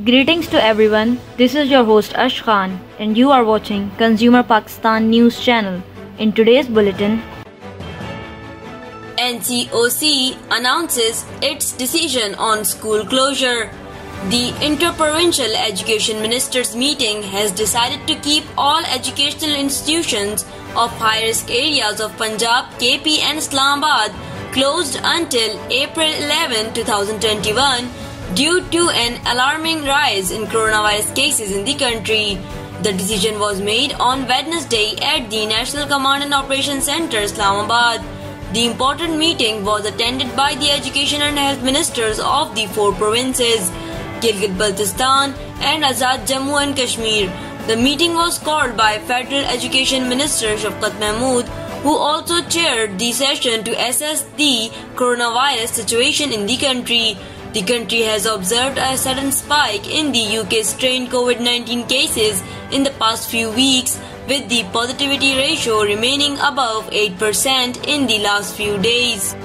Greetings to everyone, this is your host Ash Khan and you are watching Consumer Pakistan News Channel. In today's bulletin, NCOC announces its decision on school closure. The Inter-Provincial Education Ministers meeting has decided to keep all educational institutions of high-risk areas of Punjab, KP and Islamabad closed until April 11, 2021 due to an alarming rise in coronavirus cases in the country. The decision was made on Wednesday at the National Command and Operations Centre, Islamabad. The important meeting was attended by the Education and Health Ministers of the four provinces, Gilgit-Baltistan and Azad Jammu and Kashmir. The meeting was called by Federal Education Minister Shafqat Mahmood, who also chaired the session to assess the coronavirus situation in the country. The country has observed a sudden spike in the UK strain COVID-19 cases in the past few weeks, with the positivity ratio remaining above 8% in the last few days.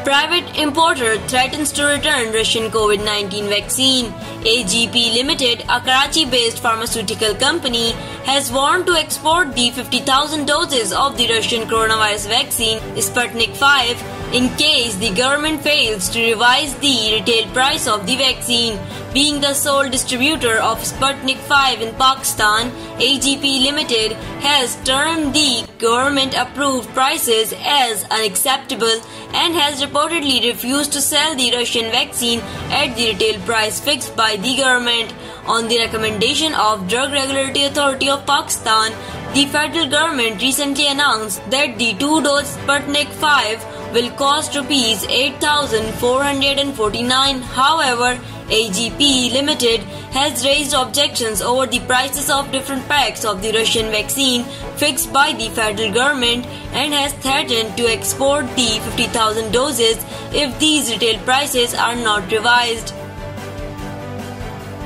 Private importer threatens to return Russian COVID-19 vaccine. AGP Limited, a Karachi-based pharmaceutical company, has sworn to export the 50,000 doses of the Russian coronavirus vaccine Sputnik V in case the government fails to revise the retail price of the vaccine. Being the sole distributor of Sputnik V in Pakistan, AGP Limited has termed the government-approved prices as unacceptable and has reportedly refused to sell the Russian vaccine at the retail price fixed by the government. On the recommendation of Drug Regulatory Authority of Pakistan, the federal government recently announced that the two-dose Sputnik V will cost Rs 8,449. However, AGP Limited has raised objections over the prices of different packs of the Russian vaccine fixed by the federal government and has threatened to export the 50,000 doses if these retail prices are not revised.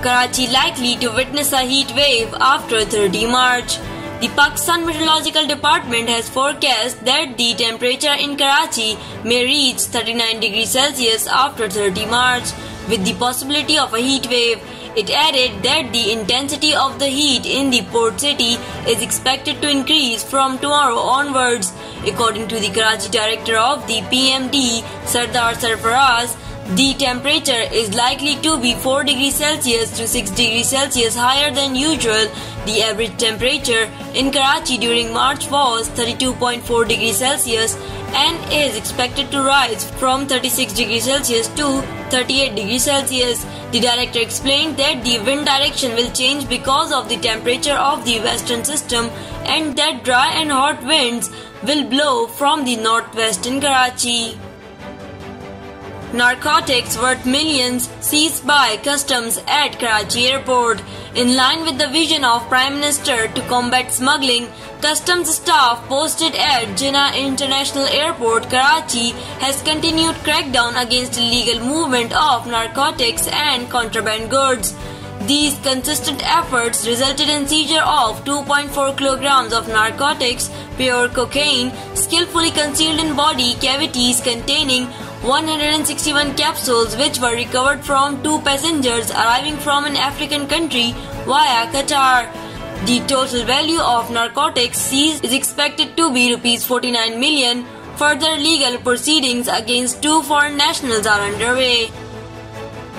Karachi likely to witness a heat wave after 30 March. The Pakistan Meteorological Department has forecast that the temperature in Karachi may reach 39 degrees Celsius after 30 March, with the possibility of a heat wave. It added that the intensity of the heat in the port city is expected to increase from tomorrow onwards. According to the Karachi director of the PMD, Sardar Sarfaraz, the temperature is likely to be 4 degrees Celsius to 6 degrees Celsius higher than usual. The average temperature in Karachi during March was 32.4 degrees Celsius and is expected to rise from 36 degrees Celsius to 38 degrees Celsius. The director explained that the wind direction will change because of the temperature of the western system and that dry and hot winds will blow from the northwest in Karachi. Narcotics worth millions seized by customs at Karachi airport. In line with the vision of Prime Minister to combat smuggling, customs staff posted at Jinnah International Airport, Karachi, has continued crackdown against illegal movement of narcotics and contraband goods. These consistent efforts resulted in seizure of 2.4 kilograms of narcotics, pure cocaine, skillfully concealed in body cavities containing 161 capsules which were recovered from two passengers arriving from an African country via Qatar. The total value of narcotics seized is expected to be Rs 49 million. Further legal proceedings against two foreign nationals are underway.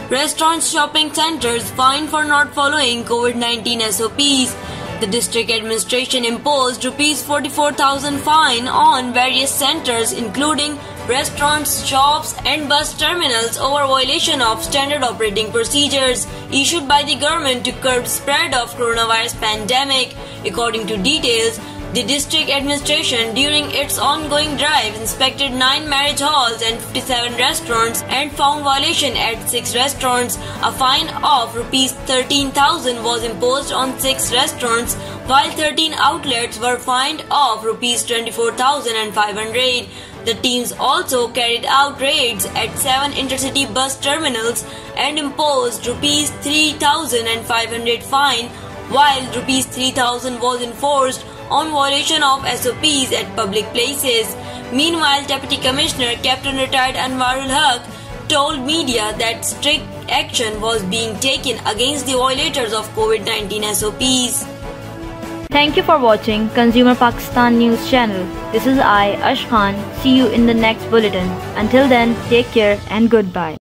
Restaurants, shopping centers fined for not following COVID-19 SOPs. The district administration imposed Rs 44,000 fine on various centers including restaurants, shops and bus terminals over violation of standard operating procedures issued by the government to curb spread of coronavirus pandemic. According to details, the district administration during its ongoing drive inspected 9 marriage halls and 57 restaurants and found violation at 6 restaurants. A fine of Rs 13,000 was imposed on 6 restaurants while 13 outlets were fined of Rs 24,500. The teams also carried out raids at 7 intercity bus terminals and imposed Rs 3,500 fine, while Rs 3,000 was enforced on violation of SOPs at public places. Meanwhile, Deputy Commissioner Captain Retired Anwarul Haq told media that strict action was being taken against the violators of COVID-19 SOPs. Thank you for watching Consumer Pakistan News Channel. This is I, Ash Khan. See you in the next bulletin. Until then, take care and goodbye.